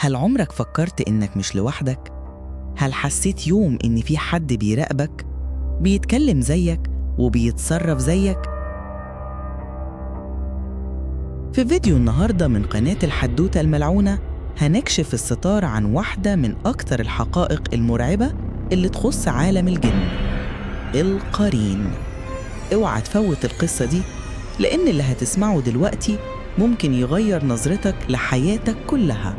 هل عمرك فكرت إنك مش لوحدك؟ هل حسيت يوم إن في حد بيراقبك؟ بيتكلم زيك وبيتصرف زيك؟ في فيديو النهاردة من قناة الحدوتة الملعونة هنكشف الستار عن واحدة من أكتر الحقائق المرعبة اللي تخص عالم الجن، القرين. اوعى تفوت القصة دي، لأن اللي هتسمعه دلوقتي ممكن يغير نظرتك لحياتك كلها.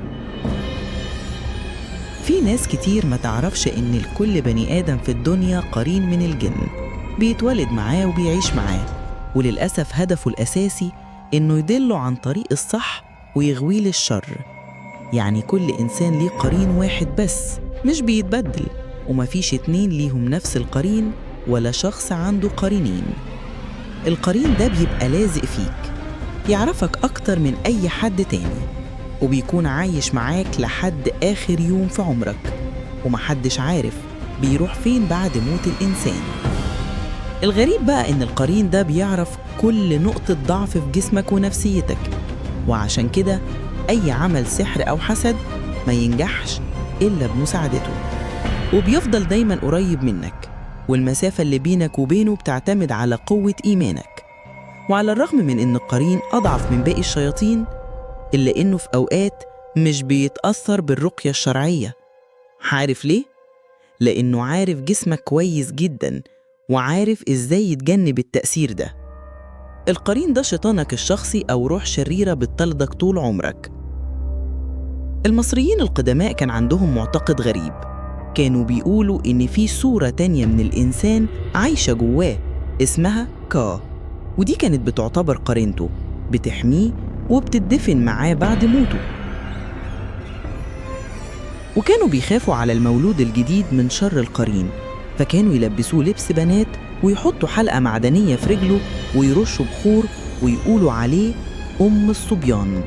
في ناس كتير ما تعرفش إن لكل بني آدم في الدنيا قرين من الجن بيتولد معاه وبيعيش معاه، وللأسف هدفه الأساسي إنه يدله عن طريق الصح ويغويه للشر. يعني كل إنسان ليه قرين واحد بس، مش بيتبدل، ومفيش 2 ليهم نفس القرين ولا شخص عنده قرينين. القرين ده بيبقى لازق فيك، يعرفك أكتر من أي حد تاني، وبيكون عايش معاك لحد آخر يوم في عمرك، ومحدش عارف بيروح فين بعد موت الإنسان. الغريب بقى إن القرين ده بيعرف كل نقطة ضعف في جسمك ونفسيتك، وعشان كده أي عمل سحر أو حسد ما ينجحش إلا بمساعدته، وبيفضل دايما قريب منك، والمسافة اللي بينك وبينه بتعتمد على قوة إيمانك. وعلى الرغم من إن القرين أضعف من باقي الشياطين، إلا إنه في أوقات مش بيتأثر بالرقية الشرعية. عارف ليه؟ لأنه عارف جسمك كويس جدا، وعارف إزاي يتجنب التأثير ده. القرين ده شيطانك الشخصي أو روح شريرة بتطاردك طول عمرك. المصريين القدماء كان عندهم معتقد غريب، كانوا بيقولوا إن في صورة تانية من الإنسان عايشة جواه اسمها كا، ودي كانت بتعتبر قرينته، بتحميه وبتدفن معاه بعد موته. وكانوا بيخافوا على المولود الجديد من شر القرين، فكانوا يلبسوه لبس بنات ويحطوا حلقة معدنية في رجله ويرشوا بخور ويقولوا عليه أم الصبيان.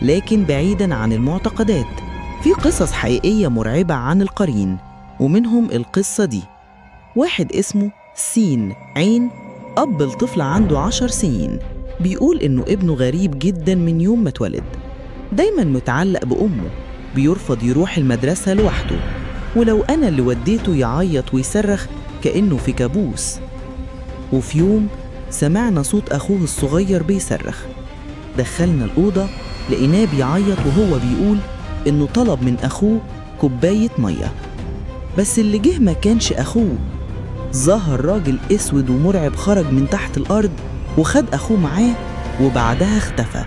لكن بعيداً عن المعتقدات، في قصص حقيقية مرعبة عن القرين، ومنهم القصة دي. واحد اسمه سين عين، أب لطفل عنده 10 سنين، بيقول إنه ابنه غريب جداً من يوم ما اتولد، دايماً متعلق بأمه، بيرفض يروح المدرسة لوحده، ولو أنا اللي وديته يعيط ويصرخ كأنه في كابوس. وفي يوم سمعنا صوت أخوه الصغير بيصرخ، دخلنا الأوضة لقيناه بيعيط وهو بيقول إنه طلب من أخوه كوباية مية، بس اللي جه ما كانش أخوه. ظهر راجل أسود ومرعب خرج من تحت الأرض وخد أخوه معاه، وبعدها اختفى.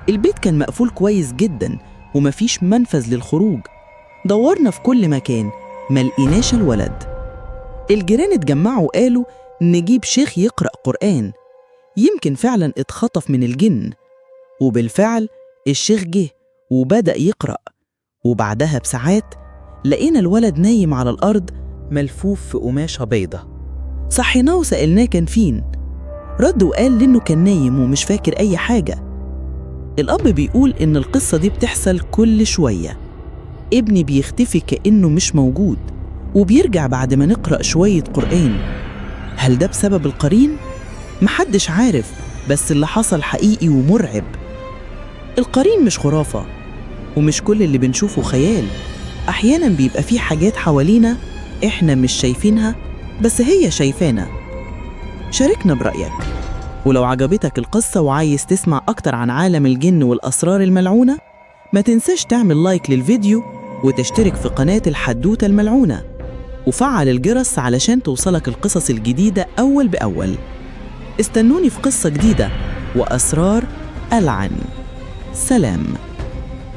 البيت كان مقفول كويس جدا ومفيش منفذ للخروج، دورنا في كل مكان ما لقيناش الولد. الجيران اتجمعوا وقالوا نجيب شيخ يقرأ قرآن، يمكن فعلا اتخطف من الجن. وبالفعل الشيخ جه وبدأ يقرأ، وبعدها بساعات لقينا الولد نايم على الأرض ملفوف في قماشة بيضة. صحيناه وسألناه كان فين، رد وقال لأنه كان نايم ومش فاكر أي حاجة. الأب بيقول إن القصة دي بتحصل كل شوية، ابني بيختفي كأنه مش موجود وبيرجع بعد ما نقرأ شوية قرآن. هل ده بسبب القرين؟ محدش عارف، بس اللي حصل حقيقي ومرعب. القرين مش خرافة، ومش كل اللي بنشوفه خيال. أحياناً بيبقى فيه حاجات حوالينا إحنا مش شايفينها، بس هي شايفانا. شاركنا برأيك، ولو عجبتك القصة وعايز تسمع أكتر عن عالم الجن والأسرار الملعونة، ما تنساش تعمل لايك للفيديو وتشترك في قناة الحدوتة الملعونة، وفعل الجرس علشان توصلك القصص الجديدة أول بأول. استنوني في قصة جديدة وأسرار ألعن. سلام.